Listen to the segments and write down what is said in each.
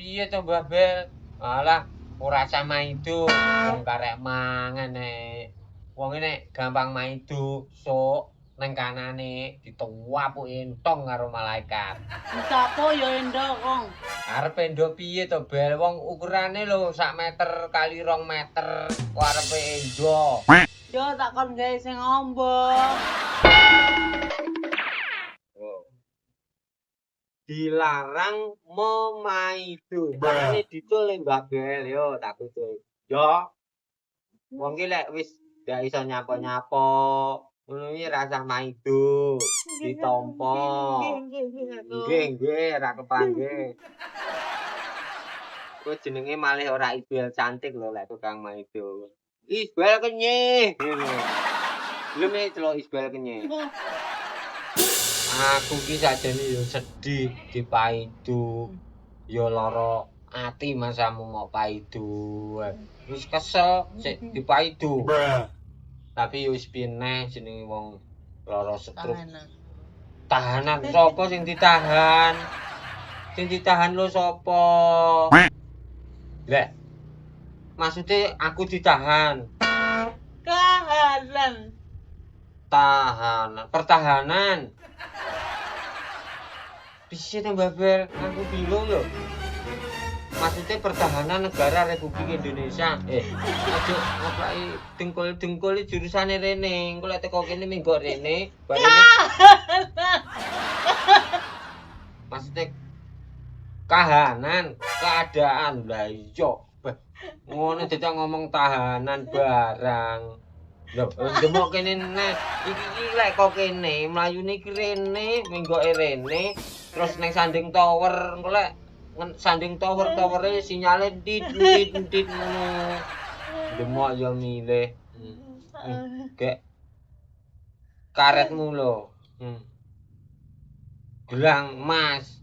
piye to Mbah Bel? Alah, ora usah maido. Wong karek mangan nek. Wong nek gampang maido, sok nang kanane dituwapuk entong karo malaikat. Sapo ya endok wong. Arepe ndok piye to Bel? Wong ukurane lho 1 meter kali 2 meter. Kok arepe endok. Yo tak kon gawe sing ombo. Dilarang memaido. Makane dicul Mbak Bel yo tak tutul. Yo. Wong ki lek wis ndak iso nyapa-nyapa, ngono iki ra usah maido, ditampa. Nggih, ra kepanggih. Kuwi jenenge malih ora Isbel cantik lho lek tukang maido. Isbel kenyih. Belum celok Isbel kenyih. Aku ki sakjane yo sedih dipaido. Yo lara ati masamu mau paido. Wis kesel sik dipaido. Tapi yo wis pineh jenenge wong lara stroke. Tahanan sapa sing ditahan? Sing ditahan lho sapa? Lah. Maksudnya aku ditahan. Kahanan. Tahanan, pertahanan. Piye to Mbak Bel? Aku bingung lho. Maksudnya pertahanan negara Republik Indonesia. Aja ngaplaki dengkul-dengkul jurusane rene. Engko lek teko kene minggo rene, barene. Maksudnya kahanan, keadaan. Lah iya. Ngono dadak ngomong tahanan barang. Lho, demok kene neh. Iki lek kok kene mlayune iki rene, minggoke rene, terus ning Sanding Tower engko lek Sanding Tower-towere sinyale dit ngono. Demok yo milih. Gek karetmu lho. Gelang emas.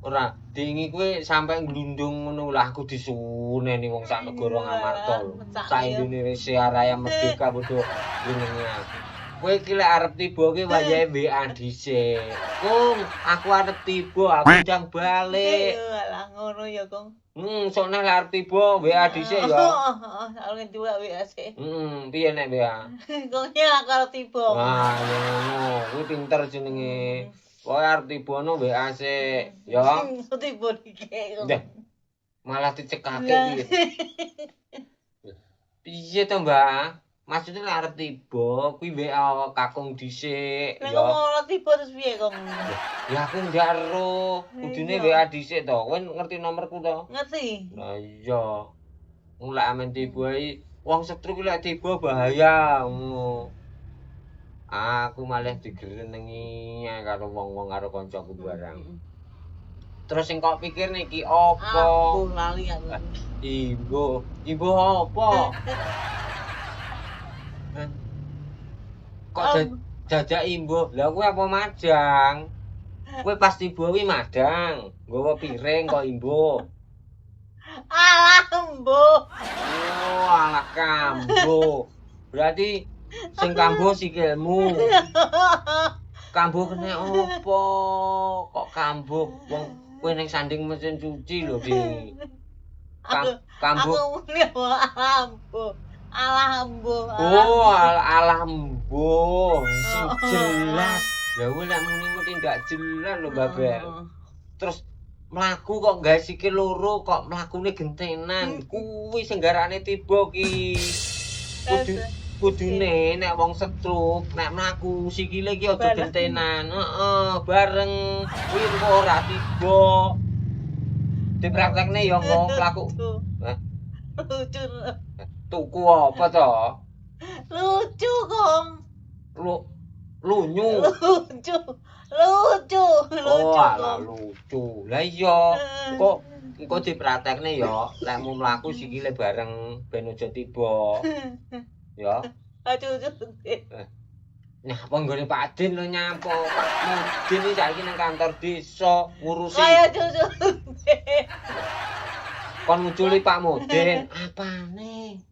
Ora, dingi kuwi sampe glundung ngono lah aku disuneni wong sak negara ngamarta lho. Sak Indonesia Raya Merdeka padha jenenge aku. Kowe iki lek arep tiba ki wayahe WA dhisik. Kung, aku arep tiba, aku ndang balik. Lah ngono ya, Kong. Sok nek arep tiba WA dhisik ya. Aku juga WA sik. Piye nek WA? Kongnya aku arep tiba. Wah, ngono. Kuwi pinter jenenge. Kowe arep tiba no WA sik, ya. Tiba dikek. Malah dicekake piye? Piye to, Mbak? Maksudnya lek arep tiba, kuwi WA kakung dhisik, Nek ya. ora tiba terus piye, Kong? Ya aku ndak ero, kudune WA dhisik to. Kowe ngerti nomorku to? Ngerti. Lah iya. Wong lek amen tiba iki wong stroke lek tiba bahaya ngono. Aku malah digerenengi karo wong-wong karo kancaku barang. Terus sing kok pikir niki apa? Aku lali aku. Ibu apa? Kok dadak imbuh? Lah kuwi apa madang? Kowe pas tiba kuwi madang, nggawa piring kok imbuh. Alah embuh. Oh, alah kambuh. Berarti sing kambuh sikilmu. Kambuh kena apa? Kok kambuh? Wong kowe ning sanding mesin cuci lho, Di. Kambuh. Aku muni ambuh. Alah embuh. Oh, alah embuh. Sing jelas. Lah kowe lek muni ndak jelas lho, Mbak Bel. Terus mlaku kok gawe sikil loro kok mlakune gentenan. Kuwi sing garane tiba ki. Kudune nek wong stroke nek mlaku sikile ki aja gentenan. Bareng. Kuwi kok ora tiba. Dipraktekne ya engko mlaku. Lucu. Tuku apa to? Lucu, Kong. Lunyu. Lucu. Oh, alah lucu. Lah iya, kok engko dipraktekne ya, lekmu mlaku sikile bareng ben aja tiba. Ya. Aduh. Nyapa nggone Pak Din lho nyapa. Pak Mudin iki saiki nang kantor desa ngurusi. Kaya cucu. Kon nguculi Pak Mudin, apane?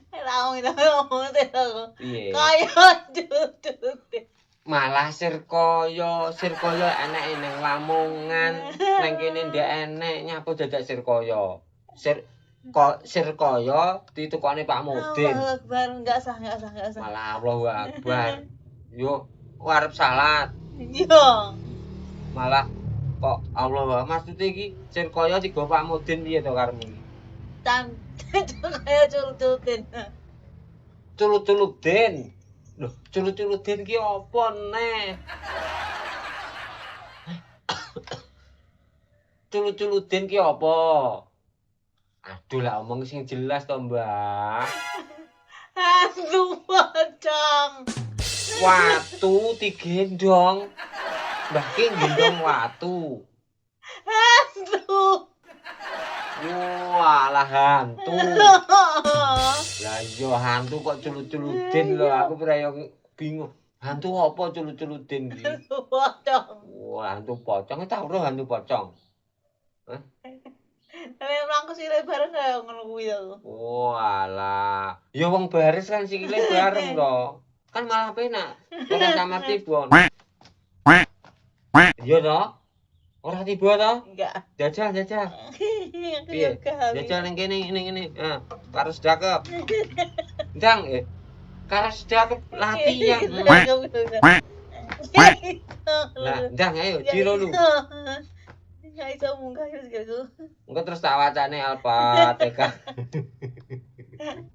Ra ngomong to. Piye? Kaya cucu. Malah sirkaya enek ning Lamongan. Nang kene ndek enek nyapu dadak sirkaya. Sirkaya ditukokne Pak Mudin. Allahu Akbar, enggak sah. Malah Allahu Akbar. Yo arep salat. Yo. Malah kok Allah maksudnya iki sirkaya digo Pak Mudin piye to karemu iki? Kaya curut-curutin. Culut-culudin. Loh, culut-culudin ki apa neh? Culut-culudin ki apa? Aduh lah omong sing jelas to, Mbak. Hantu pocong. Watu digendong. Mbah ki gendong watu. Hantu. Walah hantu. Lah iya hantu kok culut-culudin lho, aku ora bingung. Hantu apa culut-culudin iki? Hantu pocong. Wah, hantu pocong tak ora hantu pocong. Hah? Tapi mlangku sile bareng kaya ngono kuwi to. Walah. Ya wong baris kan sikile bareng to. Kan malah penak. Ora samar tiba. Iya to? Ora tiba to? Enggak. Jajal. Piye? Jajal ning kene ngene. Ah, karo sedakep. Ndang karo sedakep latihan. Nah, ndang ayo diro lu. Enggak iso munggah gitu. Engko terus tak wacane Al-Fatihah.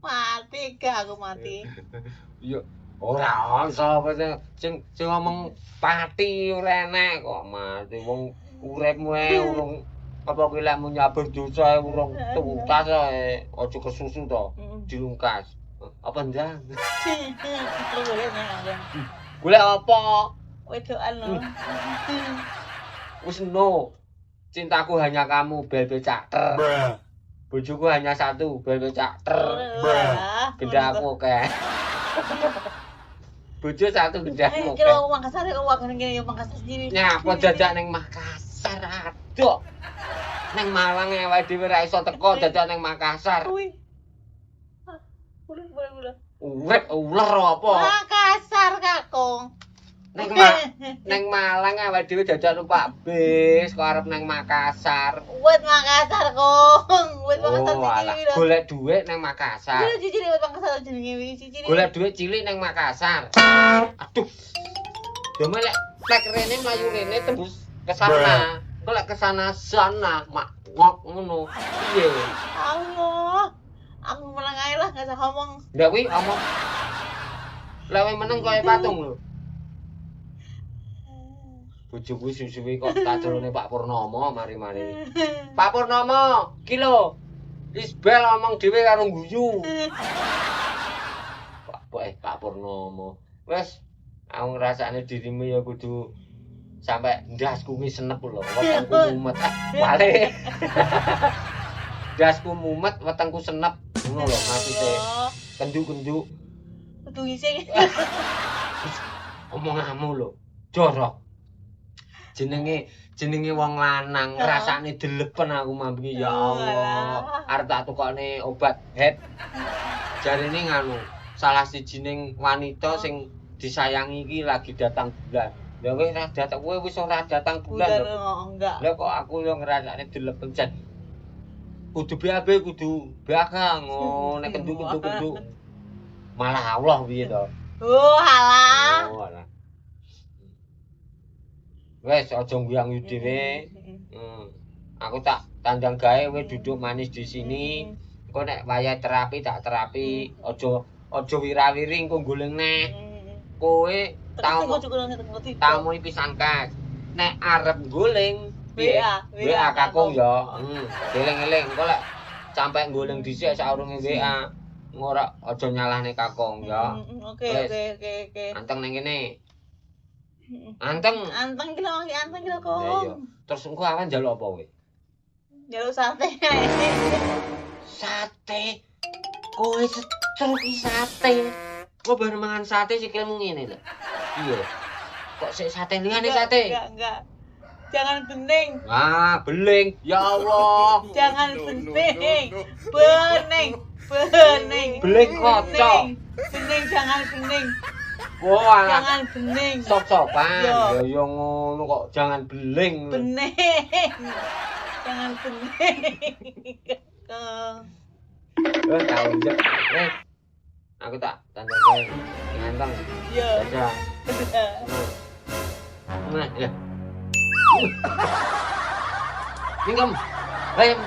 Mati gak aku mati. Yo ora sapa sing ngomong pati ora enek kok mati wong uripmu ae urung apa kuwi lek mun nyabur dosa urung tuntas ae aja kesusu to dilungkas. Apa ndang? Golek apa? Wedokan lho. Wis no. Cintaku hanya kamu, bel becakter. Bojoku hanya satu, bel becakter. Gendaku kek. Bojo satu gendaku. Kira Makassar kok wae ngene yo Makassar sendiri. Nyapa dadak ning Makassar aduh. Ning Malang awake dhewe ra iso teko dadak ning Makassar. Kuwi. Boleh. Urip uler apa? Makassar kakung. Ning Malang awake dhewe dadak numpak bis kok arep ning Makassar. Wit Makassar kong. Wit Makassar siji lho. Golek dhuwit ning Makassar. Cilik wit Makassar jenenge wis cilik. Golek dhuwit cilik ning Makassar. Aduh. Yo melek rene mlayu rene tembus ke sana. Kok lek ke sana mak ngok ngono. Piye? Allah. Aku menang ae lah enggak usah ngomong. Ndak kuwi omong. Lewe meneng koyo patung lho. Bojoku susuwi kok tacelone Pak Purnomo mari-mari. Pak Purnomo, ki lho. Isbel omong dhewe karo guyu. Pak Purnomo. Wes, aku ngrasakne dirimu ya kudu sampai ndasku kuwi senep lho, wetengku mumet. Balik. Ndasku mumet, wetengku senep. Ngono lho maksude. Kendu-kendu. Kudu ngising. Omonganmu lho, jorok. Jenenge wong lanang rasane delepen aku mambengi ya Allah. Arep tak tukokne obat head. Jarine nganu, salah sijining wanita sing disayangi iki lagi datang bulan. Lah kowe ora datang, kowe wis ora datang bulan lho. Enggak. Lah kok aku yo ngrasakne delepen jan. Kudu BAB kudu bakang nek kendu-kendu. Malah Allah piye to? Oh, alah. Oh, alah. Wes aja nguyang dhewe. Aku tak tandang gawe kowe duduk manis di sini. Engko nek wayah terapi tak terapi. Aja wirawiri engko goleng nek. Kowe tamu pisan kas. Nek arep goleng WA kakung ya. Eling-eling engko lek sampe goleng dhisik saurunge WA. Ora aja nyalahne kakung ya. Oke. Anteng nang kene. Anteng kilo kok. Ya iya. Terus engko awan njaluk apa kowe? Njaluk sate. Sate. Kowe ceruki sate. Kok bar mangan sate sikilmu ngene lho. Iya. Kok sik sate liyane sate? Enggak. Jangan bening. Ah, beling. Ya Allah. Jangan bening. Bening. Beling kocok. Bening jangan bening. Wah, Jangan bening. sop-sopan. Yo. Ya ngono kok jangan beling. Bening. Jangan bening. Tak injek. Aku tak tandane ngantong. Yo. Dadah. Nah, ya. Mingkem. Lem.